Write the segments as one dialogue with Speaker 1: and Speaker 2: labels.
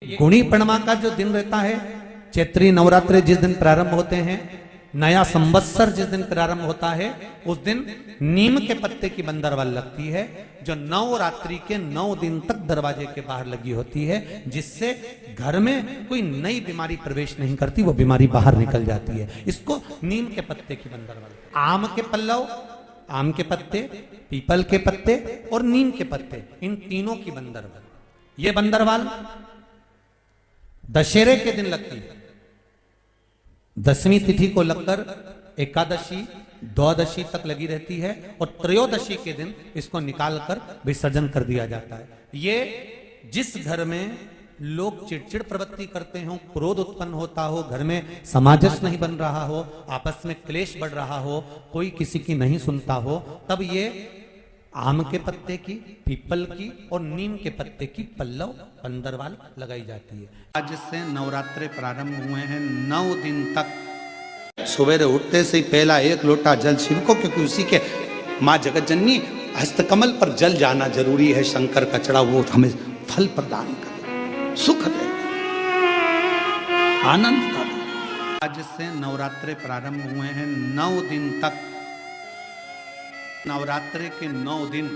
Speaker 1: गुणी पूर्णिमा का जो दिन रहता है, चैत्री नवरात्रि जिस दिन प्रारंभ होते हैं, नया संवत्सर जिस दिन प्रारंभ होता है, उस दिन नीम के पत्ते की बंदरवाल लगती है, जो नवरात्रि के 9 दिन तक दरवाजे के बाहर लगी होती है, जिससे घर में कोई नई बीमारी प्रवेश नहीं करती, वो बीमारी बाहर निकल जाती है। इसको नीम के पत्ते की बंदरवाल। आम के पल्लव, आम के पत्ते, पीपल के पत्ते और नीम के पत्ते, इन तीनों की बंदरवाल। ये बंदरवाल दशहरे के दिन लगती है। 10वीं तिथि को लगकर एकादशी द्वादशी तक लगी रहती है और त्रयोदशी के दिन इसको निकालकर विसर्जन कर दिया जाता है। ये जिस घर में लोग चिड़चिड़ प्रवृत्ति करते हो, क्रोध उत्पन्न होता हो, घर में सामंजस्य नहीं बन रहा हो, आपस में क्लेश बढ़ रहा हो, कोई किसी की नहीं सुनता हो, तब ये आम के पत्ते की, पीपल की और नीम के पत्ते की पल्लव बंदरवाल लगाई जाती है। आज से नवरात्रे प्रारंभ हुए हैं। 9 दिन तक सवेरे उठते से ही पहला 1 लोटा जल शिव को, क्योंकि उसी के माँ जगत जननी हस्तकमल पर जल जाना जरूरी है। शंकर का चढ़ा वो हमें फल प्रदान करे, सुख दे, आनंद का दे। आज से नवरात्रे प्रारंभ हुए हैं। 9 दिन तक, नवरात्रि के 9 दिन,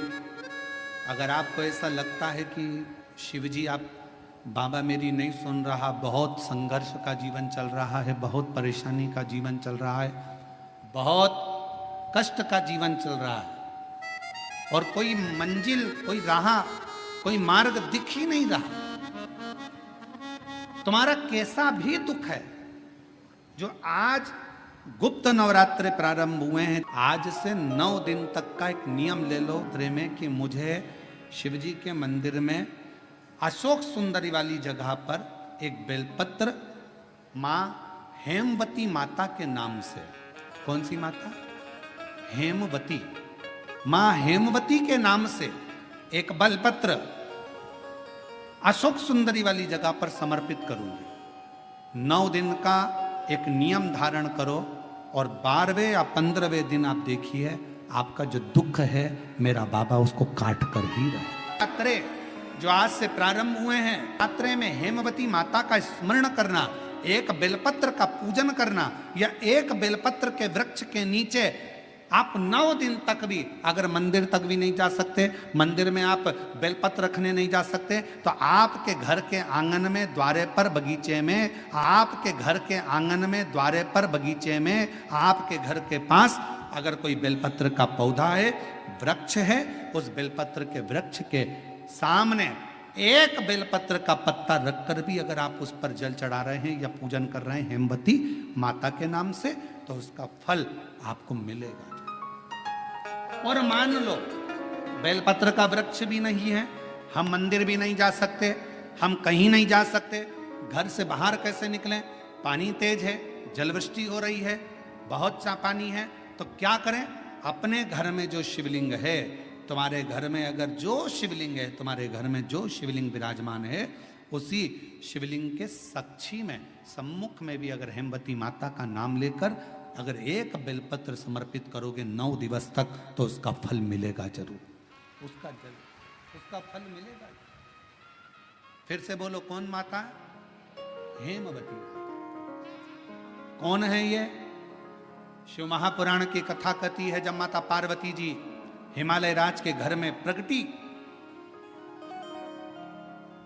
Speaker 1: अगर आपको ऐसा लगता है कि शिवजी आप बाबा मेरी नहीं सुन रहा, बहुत संघर्ष का जीवन चल रहा है, बहुत परेशानी का जीवन चल रहा है, बहुत कष्ट का जीवन चल रहा है और कोई मंजिल, कोई राह, कोई मार्ग दिख ही नहीं रहा, तुम्हारा कैसा भी दुख है, जो आज गुप्त नवरात्रे प्रारंभ हुए हैं, आज से 9 दिन तक का एक नियम ले लो में कि मुझे शिवजी के मंदिर में अशोक सुंदरी वाली जगह पर एक बेलपत्र माँ हेमवती माता के नाम से, कौन सी माता? हेमवती, माँ हेमवती के नाम से एक बेलपत्र अशोक सुंदरी वाली जगह पर समर्पित करूंगी। 9 दिन का एक नियम धारण करो और 12वें या 15वें दिन आप देखिए, आपका जो दुख है मेरा बाबा उसको काट कर ही रहे। यात्रे जो आज से प्रारंभ हुए हैं, यात्रे में हेमवती माता का स्मरण करना, एक बेलपत्र का पूजन करना, या एक बेलपत्र के वृक्ष के नीचे आप 9 दिन तक भी, अगर मंदिर तक भी नहीं जा सकते, मंदिर में आप बेलपत्र रखने नहीं जा सकते, तो आपके घर के आंगन में, द्वारे पर, बगीचे में, आपके घर के आंगन में, द्वारे पर, बगीचे में, आपके घर के पास अगर कोई बेलपत्र का पौधा है, वृक्ष है, उस बेलपत्र के वृक्ष के सामने एक बेलपत्र का पत्ता रखकर भी अगर आप उस पर जल चढ़ा रहे हैं या पूजन कर रहे हैं हेमवती माता के नाम से, तो उसका फल आपको मिलेगा। और मान लो बेलपत्र का वृक्ष भी नहीं है, हम मंदिर भी नहीं जा सकते, हम कहीं नहीं जा सकते, घर से बाहर कैसे निकलें? पानी तेज है, जलवृष्टि हो रही है, बहुत सा पानी है, तो क्या करें? अपने घर में जो शिवलिंग है, तुम्हारे घर में अगर जो शिवलिंग है, तुम्हारे घर में जो शिवलिंग विराजमान है, उसी शिवलिंग के साक्षी में, सम्मुख में भी अगर हेमवती माता का नाम लेकर अगर एक बेलपत्र समर्पित करोगे 9 दिवस तक, तो उसका फल मिलेगा जरूर, उसका फल मिलेगा। फिर से बोलो, कौन माता? हेमवती। कौन है ये? शिव महापुराण की कथा कहती है, जब माता पार्वती जी हिमालय राज के घर में प्रगटी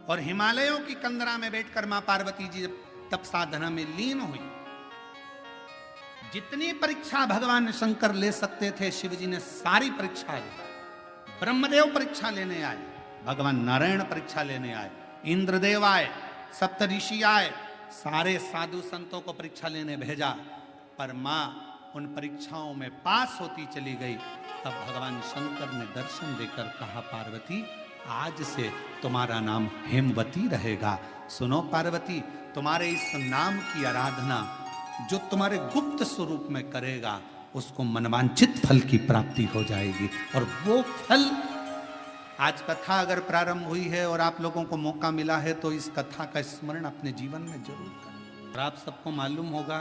Speaker 1: और हिमालयों की कंदरा में बैठकर मां पार्वती जी तप साधना में लीन हुई, जितनी परीक्षा भगवान शंकर ले सकते थे, शिवजी ने सारी परीक्षा ली। ब्रह्मदेव परीक्षा लेने आए, भगवान नारायण परीक्षा लेने आए, इंद्रदेव आए, सप्तऋषि आए, सारे साधु संतों को परीक्षा लेने भेजा, पर मां उन परीक्षाओं में पास होती चली गई। तब भगवान शंकर ने दर्शन देकर कहा, पार्वती आज से तुम्हारा नाम हेमवती रहेगा। सुनो पार्वती, तुम्हारे इस नाम की आराधना जो तुम्हारे गुप्त स्वरूप में करेगा, उसको मनवांछित फल की प्राप्ति हो जाएगी। और वो फल, आज कथा अगर प्रारंभ हुई है और आप लोगों को मौका मिला है, तो इस कथा का स्मरण अपने जीवन में जरूर करें। और आप सबको मालूम होगा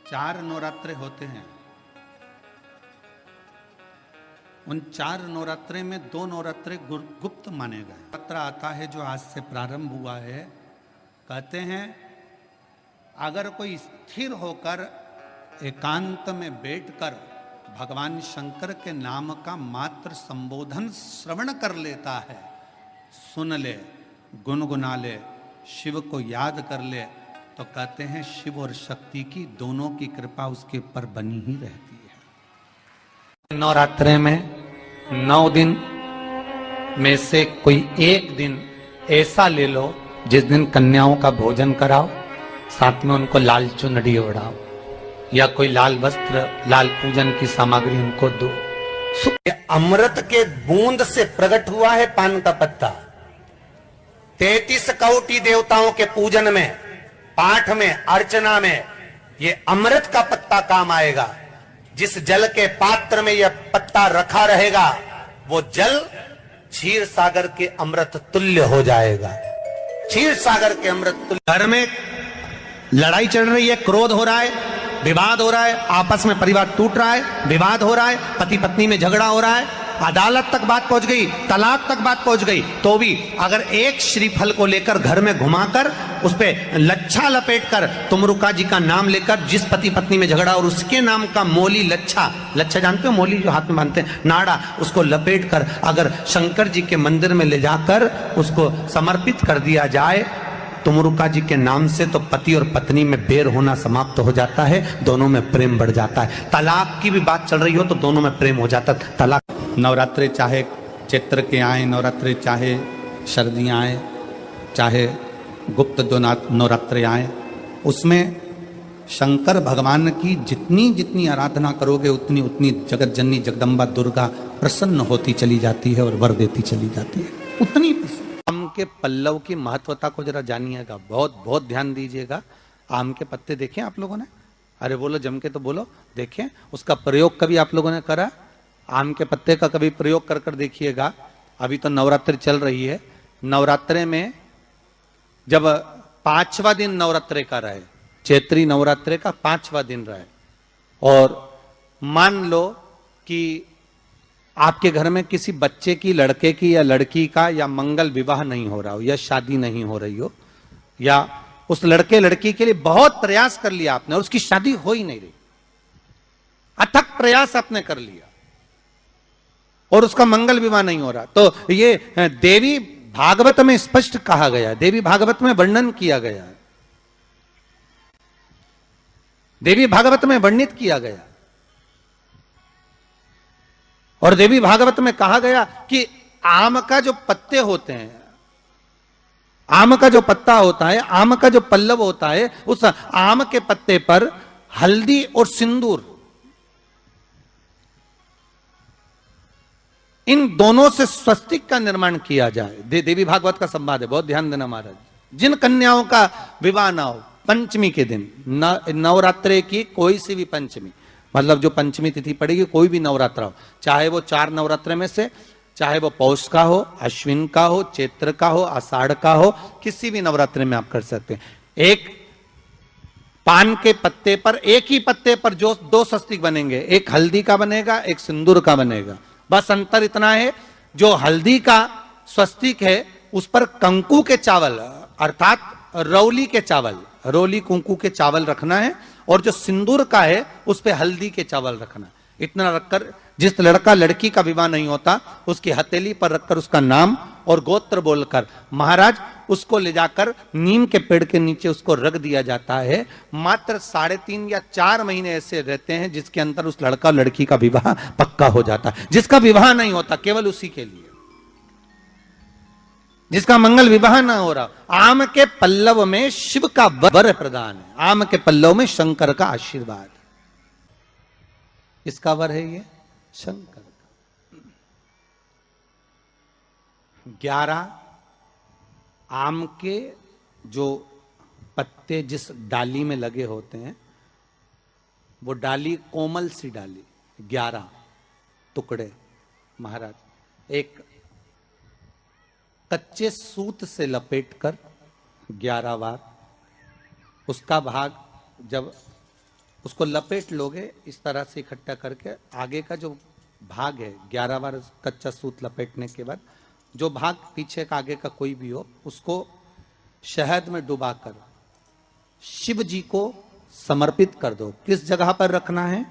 Speaker 1: 4 नवरात्रे होते हैं। उन 4 नवरात्रे में 2 नवरात्रे गुप्त माने गए। नवरात्र आता है जो आज से प्रारंभ हुआ है, कहते हैं अगर कोई स्थिर होकर एकांत में बैठकर भगवान शंकर के नाम का मात्र संबोधन श्रवण कर लेता है, सुन ले, गुनगुना ले, शिव को याद कर ले, तो कहते हैं शिव और शक्ति की दोनों की कृपा उसके ऊपर बनी ही रहती है। नवरात्रे में 9 दिन में से कोई एक दिन ऐसा ले लो जिस दिन कन्याओं का भोजन कराओ, साथ में उनको लाल चुनरी ओढ़ाओ या कोई लाल वस्त्र, लाल पूजन की सामग्री उनको दो।
Speaker 2: अमृत के बूंद से प्रकट हुआ है पान का पत्ता। 33 कोटि देवताओं के पूजन में, पाठ में, अर्चना में ये अमृत का पत्ता काम आएगा। जिस जल के पात्र में यह पत्ता रखा रहेगा वो जल क्षीर सागर के अमृत तुल्य हो जाएगा। क्षीर सागर के अमृत तुल्य। घर में लड़ाई चल रही है, क्रोध हो रहा है, विवाद हो रहा है, आपस में परिवार टूट रहा है, विवाद हो रहा है, पति पत्नी में झगड़ा हो रहा है, अदालत तक बात पहुंच गई, तलाक तक बात पहुंच गई, तो भी अगर एक श्रीफल को लेकर घर में घुमाकर उस पे लच्छा लपेटकर तुमरुका जी का नाम लेकर जिस पति पत्नी में झगड़ा और उसके नाम का मोली लच्छा, लच्छा जानते हो मोली जो हाथ में बांधते हैं, नाड़ा, उसको लपेट कर अगर शंकर जी के मंदिर में ले जाकर उसको समर्पित कर दिया जाए तुमरुका जी के नाम से, तो पति और पत्नी में बैर होना समाप्त हो जाता है, दोनों में प्रेम बढ़ जाता है। तलाक की भी बात चल रही हो तो दोनों में प्रेम हो जाता है। तलाक नवरात्रे चाहे चैत्र के आए नवरात्रे, चाहे सर्दियाँ आए, चाहे गुप्त दो नवरात्रे आए, उसमें शंकर भगवान की जितनी जितनी आराधना करोगे उतनी उतनी जगत जननी जगदम्बा दुर्गा प्रसन्न होती चली जाती है और वर देती चली जाती है, उतनी आम के पल्लव की महत्वता को जरा जानिएगा, बहुत बहुत ध्यान दीजिएगा। आम के पत्ते देखें आप लोगों ने? अरे बोलो जम के तो बोलो, देखें उसका प्रयोग कभी आप लोगों ने करा? आम के पत्ते का कभी प्रयोग कर कर देखिएगा। अभी तो नवरात्रि चल रही है, नवरात्रे में जब 5वां दिन नवरात्रे का रहे, चैत्री नवरात्रे का 5वां दिन रहे, और मान लो कि आपके घर में किसी बच्चे की, लड़के की या लड़की का या मंगल विवाह नहीं हो रहा हो या शादी नहीं हो रही हो, या उस लड़के लड़की के लिए बहुत प्रयास कर लिया आपने और उसकी शादी हो ही नहीं रही, अथक प्रयास आपने कर लिया और उसका मंगल विवाह नहीं हो रहा, तो ये देवी भागवत में स्पष्ट कहा गया है, देवी भागवत में वर्णन किया गया है, देवी भागवत में वर्णित किया गया, और देवी भागवत में कहा गया कि आम का जो पत्ते होते हैं, आम का जो पत्ता होता है, आम का जो पल्लव होता है, उस आम के पत्ते पर हल्दी और सिंदूर, इन दोनों से स्वस्तिक का निर्माण किया जाए। देवी भागवत का संवाद है, बहुत ध्यान देना महाराज। जिन कन्याओं का विवाह ना हो पंचमी के दिन, नवरात्रे की कोई सी भी पंचमी, मतलब जो पंचमी तिथि पड़ेगी, कोई भी नवरात्र हो, चाहे वो 4 नवरात्रे में से, चाहे वो पौष का हो, अश्विन का हो, चैत्र का हो, आषाढ़ का हो, किसी भी नवरात्रे में आप कर सकते हैं। एक पान के पत्ते पर, एक ही पत्ते पर जो 2 स्वस्तिक बनेंगे, एक हल्दी का बनेगा, एक सिंदूर का बनेगा। बस अंतर इतना है, जो हल्दी का स्वस्तिक है उस पर कंकु के चावल अर्थात रौली के चावल, रोली कुंकू के चावल रखना है, और जो सिंदूर का है उस पे हल्दी के चावल रखना। इतना रखकर जिस लड़का लड़की का विवाह नहीं होता उसकी हथेली पर रखकर उसका नाम और गोत्र बोलकर महाराज उसको ले जाकर नीम के पेड़ के नीचे उसको रख दिया जाता है। मात्र 3.5 या 4 महीने ऐसे रहते हैं जिसके अंदर उस लड़का लड़की का विवाह पक्का हो जाता है। जिसका विवाह नहीं होता केवल उसी के लिए, जिसका मंगल विवाह ना हो रहा, आम के पल्लव में शिव का वर प्रदान है, आम के पल्लव में शंकर का आशीर्वाद। इसका वर है ये शंकर का। 11 आम के जो पत्ते जिस डाली में लगे होते हैं, वो डाली कोमल सी डाली, 11 टुकड़े महाराज एक कच्चे सूत से लपेटकर 11 बार उसका भाग, जब उसको लपेट लोगे इस तरह से इकट्ठा करके, आगे का जो
Speaker 1: भाग है, 11 बार कच्चा सूत लपेटने के बाद जो भाग पीछे का आगे का कोई भी हो, उसको शहद में डुबाकर शिव जी को समर्पित कर दो। किस जगह पर रखना है?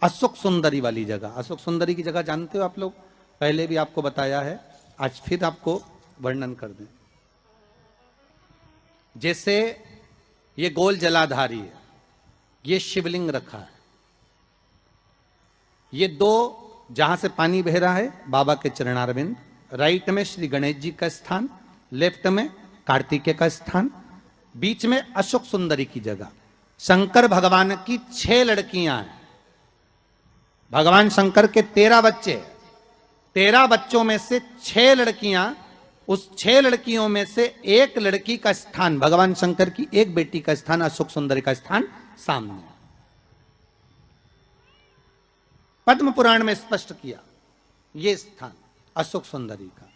Speaker 1: अशोक सुंदरी वाली जगह। अशोक सुंदरी की जगह जानते हो आप लोग, पहले भी आपको बताया है, आज फिर आपको वर्णन कर दें। जैसे ये गोल जलाधारी है, ये शिवलिंग रखा है, ये दो जहां से पानी बह रहा है बाबा के चरणारविंद, राइट में श्री गणेश जी का स्थान, लेफ्ट में कार्तिकेय का स्थान, बीच में अशोक सुंदरी की जगह। शंकर भगवान की 6 लड़कियां हैं। भगवान शंकर के 13 बच्चे, 13 बच्चों में से 6 लड़कियां, उस 6 लड़कियों में से एक लड़की का स्थान, भगवान शंकर की एक बेटी का स्थान, अशोक सुंदरी का स्थान सामने। पद्म पुराण में स्पष्ट किया ये स्थान अशोक सुंदरी का।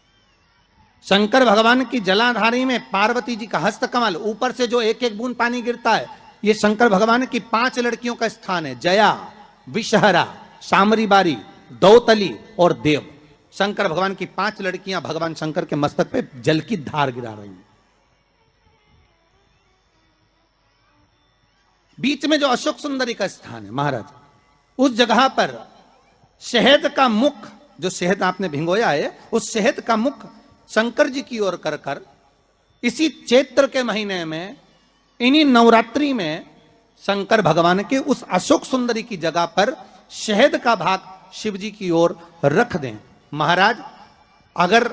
Speaker 1: शंकर भगवान की जलाधारी में पार्वती जी का हस्तकमल, ऊपर से जो एक एक बूंद पानी गिरता है, ये शंकर भगवान की 5 लड़कियों का स्थान है। जया, विषहरा, शामरी बारी, दौतली और देव। शंकर भगवान की 5 लड़कियां भगवान शंकर के मस्तक पे जल की धार गिरा रही हैं। बीच में जो अशोक सुंदरी का स्थान है महाराज, उस जगह पर शहद का मुख, जो शहद आपने भिंगोया है, उस शहद का मुख शंकर जी की ओर कर कर इसी चैत्र के महीने में, इन्हीं नवरात्रि में शंकर भगवान के उस अशोक सुंदरी की जगह पर शहद का भाग शिव जी की ओर रख दें। महाराज, अगर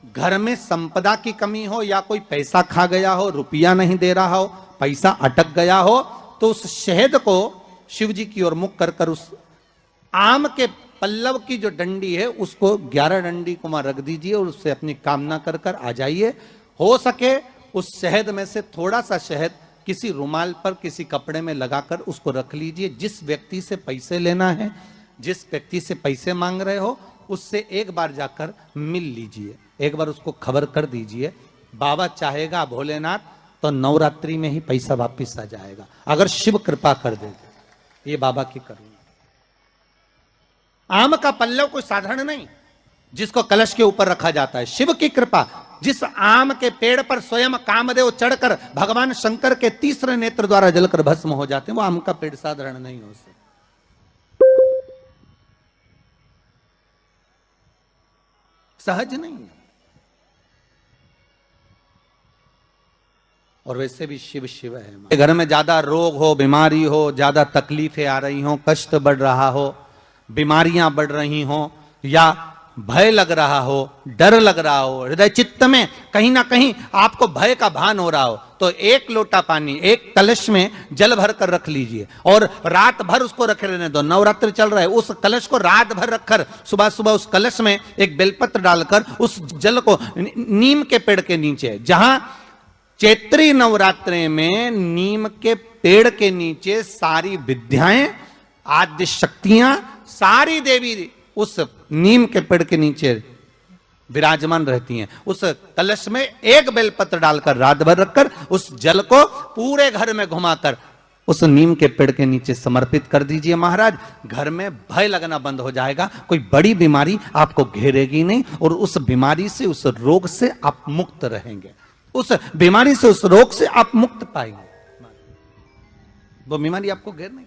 Speaker 1: घर में संपदा की कमी हो या कोई पैसा खा गया हो, रुपया नहीं दे रहा हो, पैसा अटक गया हो, तो उस शहद को शिव जी की ओर मुख कर कर उस आम के पल्लव की जो डंडी है उसको 11 डंडी को वहां रख दीजिए और उससे अपनी कामना कर कर आ जाइए। हो सके उस शहद में से थोड़ा सा शहद किसी रुमाल पर, किसी कपड़े में लगाकर उसको रख लीजिए। जिस व्यक्ति से पैसे लेना है, जिस व्यक्ति से पैसे मांग रहे हो, उससे एक बार जाकर मिल लीजिए, एक बार उसको खबर कर दीजिए। बाबा चाहेगा भोलेनाथ तो नवरात्रि में ही पैसा वापिस आ जाएगा, अगर शिव कृपा कर दे। ये बाबा की करुणा। आम का पल्लव कोई साधारण नहीं जिसको कलश के ऊपर रखा जाता है, शिव की कृपा। जिस आम के पेड़ पर स्वयं कामदेव चढ़कर भगवान शंकर के तीसरे नेत्र द्वारा जलकर भस्म हो जाते हैं, वो आम का पेड़ साधारण नहीं हो सकता। सहज नहीं है। और वैसे भी शिव शिव है। घर में ज्यादा रोग हो, बीमारी हो, ज्यादा तकलीफें आ रही हो, कष्ट बढ़ रहा हो, बीमारियां बढ़ रही हो, या भय लग रहा हो, डर लग रहा हो, हृदय चित्त में कहीं ना कहीं आपको भय का भान हो रहा हो, तो एक लोटा पानी, एक कलश में जल भर कर रख लीजिए और रात भर उसको रखे रहने दो। नवरात्रि चल रहा है, उस कलश को रात भर रखकर सुबह सुबह उस कलश में एक बेलपत्र डालकर उस जल को नीम के पेड़ के नीचे, जहां चैत्री नवरात्रि में नीम के पेड़ के नीचे सारी विद्याएं, आद्य शक्तियां, सारी देवी उस नीम के पेड़ के नीचे विराजमान रहती हैं। उस कलश में एक बेलपत्र डालकर रात भर रखकर उस जल को पूरे घर में घुमाकर उस नीम के पेड़ के नीचे समर्पित कर दीजिए। महाराज, घर में भय लगना बंद हो जाएगा, कोई बड़ी बीमारी आपको घेरेगी नहीं और उस बीमारी से, उस रोग से आप मुक्त रहेंगे। उस बीमारी से, उस रोग से आप मुक्त पाएंगे। वो बीमारी आपको घेर नहीं।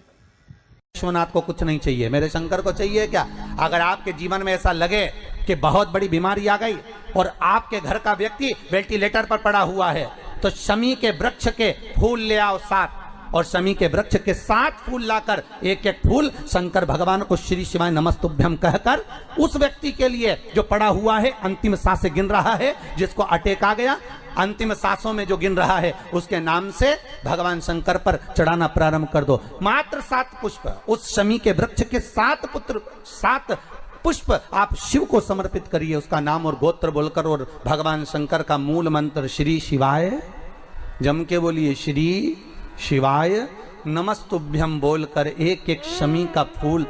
Speaker 1: विश्वनाथ को कुछ नहीं चाहिए, मेरे शंकर को चाहिए क्या? अगर आपके जीवन में ऐसा लगे कि बहुत बड़ी बीमारी आ गई और आपके घर का व्यक्ति वेंटिलेटर पर पड़ा हुआ है, तो शमी के वृक्ष के फूल ले आओ 7, और शमी के वृक्ष के 7 फूल लाकर एक एक फूल शंकर भगवान को श्री शिवाय नमस्तुभ्यम कहकर उस व्यक्ति के लिए जो पड़ा हुआ है, अंतिम सांसें गिन रहा है, जिसको अटैक आ गया, अंतिम सांसों में जो गिन रहा है, उसके नाम से भगवान शंकर पर चढ़ाना प्रारंभ कर दो। मात्र 7 पुष्प, उस शमी के वृक्ष के 7 पुष्प आप शिव को समर्पित करिए, उसका नाम और गोत्र बोलकर, और भगवान शंकर का मूल मंत्र श्री शिवाय, जम के बोलिए श्री शिवाय नमस्तुभ्यम बोलकर एक एक शमी का फूल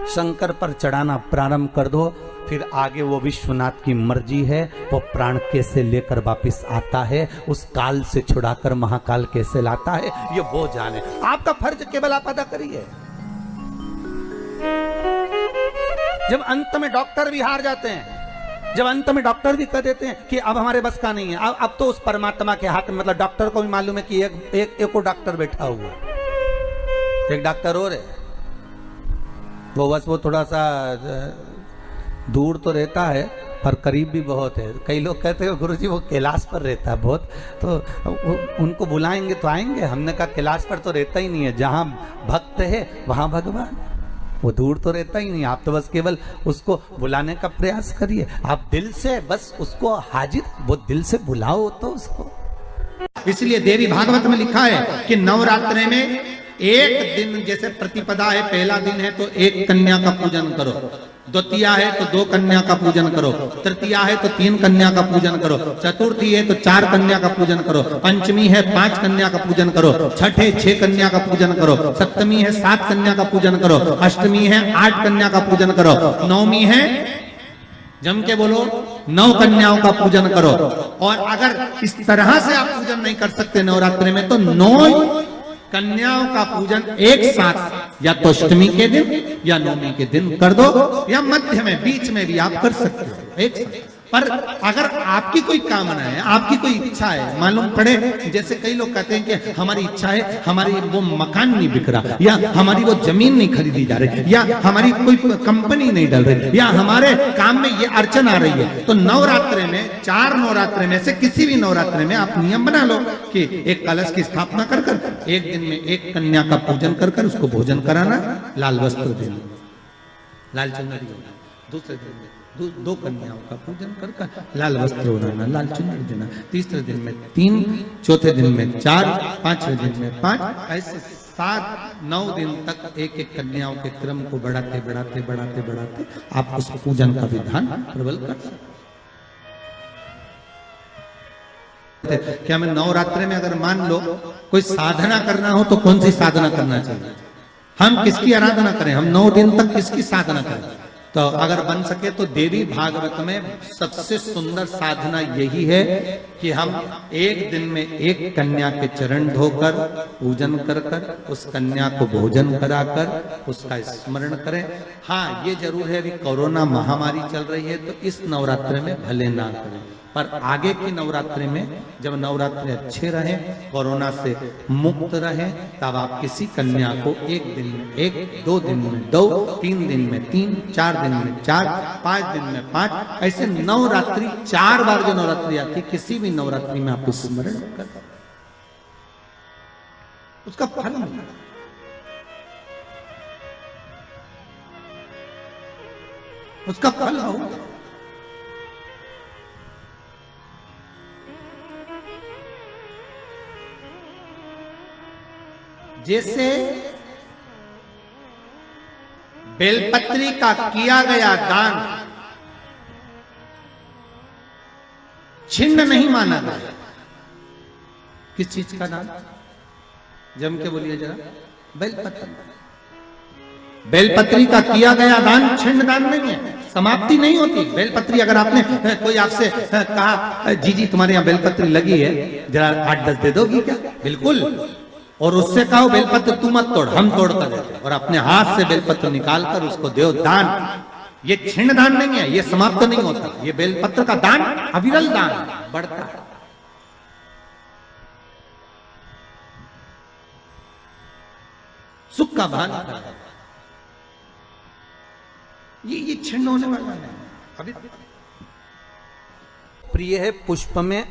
Speaker 1: शंकर पर चढ़ाना प्रारंभ कर दो। फिर आगे वो विश्वनाथ की मर्जी है, वो प्राण कैसे लेकर वापिस आता है, उस काल से छुड़ाकर महाकाल कैसे लाता है, ये वो जाने। आपका फर्ज केवल आप अदा करिए। जब अंत में डॉक्टर भी हार जाते हैं, जब अंत में डॉक्टर भी कह देते हैं कि अब हमारे बस का नहीं है, अब तो उस परमात्मा के हाथ में, मतलब डॉक्टर को भी मालूम है कि एक और डॉक्टर बैठा हुआ है, एक डॉक्टर और है, वो बस वो थोड़ा सा दूर तो रहता है पर करीब भी बहुत है। कई लोग कहते हैं गुरुजी वो कैलाश पर रहता है बहुत, तो उनको बुलाएंगे तो आएंगे। हमने कहा कैलाश पर तो रहता ही नहीं है, जहां भक्त है वहां भगवान, वो दूर तो रहता ही नहीं। आप तो बस केवल उसको बुलाने का प्रयास करिए, आप दिल से बस उसको हाजिर, वो दिल से बुलाओ तो उसको।
Speaker 3: इसलिए देवी भागवत में लिखा है कि नवरात्रे में एक दिन, जैसे प्रतिपदा है, पहला दिन है तो एक कन्या का पूजन करो, द्वितीया है तो 2 कन्या का पूजन करो, तृतीया है तो 3 कन्या का पूजन करो, चतुर्थी है तो 4 कन्या का पूजन करो, पंचमी है 5 कन्या का पूजन करो, छठ है 6 कन्या का पूजन करो, सप्तमी है 7 कन्या का पूजन करो, अष्टमी है 8 कन्या का पूजन करो, नवमी है, जम के बोलो, 9 कन्याओं का पूजन करो। और अगर इस तरह से आप पूजन नहीं कर सकते नवरात्रि में, तो 9 कन्याओं का पूजन एक साथ, या तो अष्टमी के दिन या नवमी के दिन कर दो, या मध्य में, बीच में भी आप कर सकते हो एक साथ। पर अगर आपकी कोई कामना है, आपकी कोई इच्छा है, मालूम पड़े, जैसे कई लोग कहते हैं कि हमारी इच्छा है, हमारी वो मकान नहीं बिक रहा, या हमारी वो जमीन नहीं खरीदी जा रही, या हमारी कोई कंपनी नहीं डल रही, या हमारे काम में ये अड़चन आ रही है, तो नवरात्रे में, 4 नवरात्रे में से किसी भी नवरात्रे में आप नियम बना लो कि एक कलश की स्थापना कर कर एक दिन में एक कन्या का पूजन कर कर उसको भोजन कराना, लाल वस्त्र देना, लाल चुनरी देना, दूसरे दिन में 2 कन्याओं का पूजन कर कर लाल वस्त्र ओढ़ाना, लाल चुनरी देना, तीसरे दिन में 3, चौथे दिन में 4, 5वें दिन में 5, ऐसे 7-9 दिन तक एक एक कन्याओं के क्रम को बढ़ाते बढ़ाते बढ़ाते बढ़ाते आप उस पूजन का विधान प्रबल कर सकते। क्या मैं नवरात्रि में अगर मान लो कोई साधना करना हो तो कौन सी साधना करना चाहिए? हम किसकी आराधना करें? हम 9 दिन तक किसकी साधना करें? तो अगर बन सके तो देवी भागवत में सबसे सुंदर साधना यही है कि हम एक दिन में एक कन्या के चरण धोकर पूजन कर कर उस कन्या को भोजन कराकर उसका स्मरण करें। हाँ, ये जरूर है, अभी कोरोना महामारी चल रही है तो इस नवरात्रि में भले ना करें, पर आगे की नवरात्रि में जब नवरात्रि अच्छे रहे, कोरोना से मुक्त रहे, तब आप किसी कन्या को एक दिन में 1, 2 दिन में 2, 3 दिन में 3, 4 दिन में 4, 5 दिन में 5, ऐसे नवरात्रि 4 बार जो नवरात्रि आती, किसी भी नवरात्रि में आप स्मरण कर उसका फल मिलेगा। उसका फल होगा। जैसे बेलपत्री का किया गया दान छिन्न नहीं माना गया। किस चीज का दान? जम के बोलिए जरा। बेलपत्री। बेलपत्री का किया गया दान छिन्न दान नहीं है, समाप्ति नहीं होती। बेलपत्री अगर आपने कोई आपसे कहा जी तुम्हारे यहाँ बेलपत्री लगी है, जरा 8-10 दे दोगी क्या? बिल्कुल। और उससे कहो बेलपत्र तू मत तोड़, हम तोड़ कर देते, और अपने हाथ से बेलपत्र निकाल कर उसको दो दान। ये छिन्न दान नहीं है, ये समाप्त नहीं होता। ये बेलपत्र का दान अविरल दान बढ़ता है। सुख का भान करता, ये छिन्न होने वाला नहीं। अभी
Speaker 1: प्रिय है पुष्प में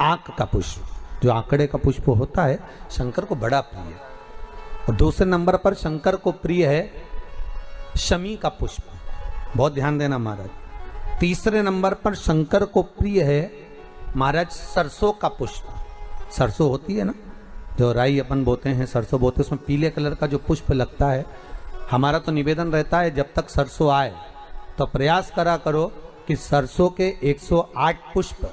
Speaker 1: आंक का पुष्प, जो आंकड़े का पुष्प होता है शंकर को बड़ा प्रिय है। और दूसरे नंबर पर शंकर को प्रिय है शमी का पुष्प, बहुत ध्यान देना महाराज। तीसरे नंबर पर शंकर को प्रिय है महाराज सरसों का पुष्प। सरसों होती है ना, जो राई अपन बोते हैं, सरसों बोते हैं, उसमें पीले कलर का जो पुष्प लगता है। हमारा तो निवेदन रहता है जब तक सरसों आए तो प्रयास करा करो कि सरसों के 108 पुष्प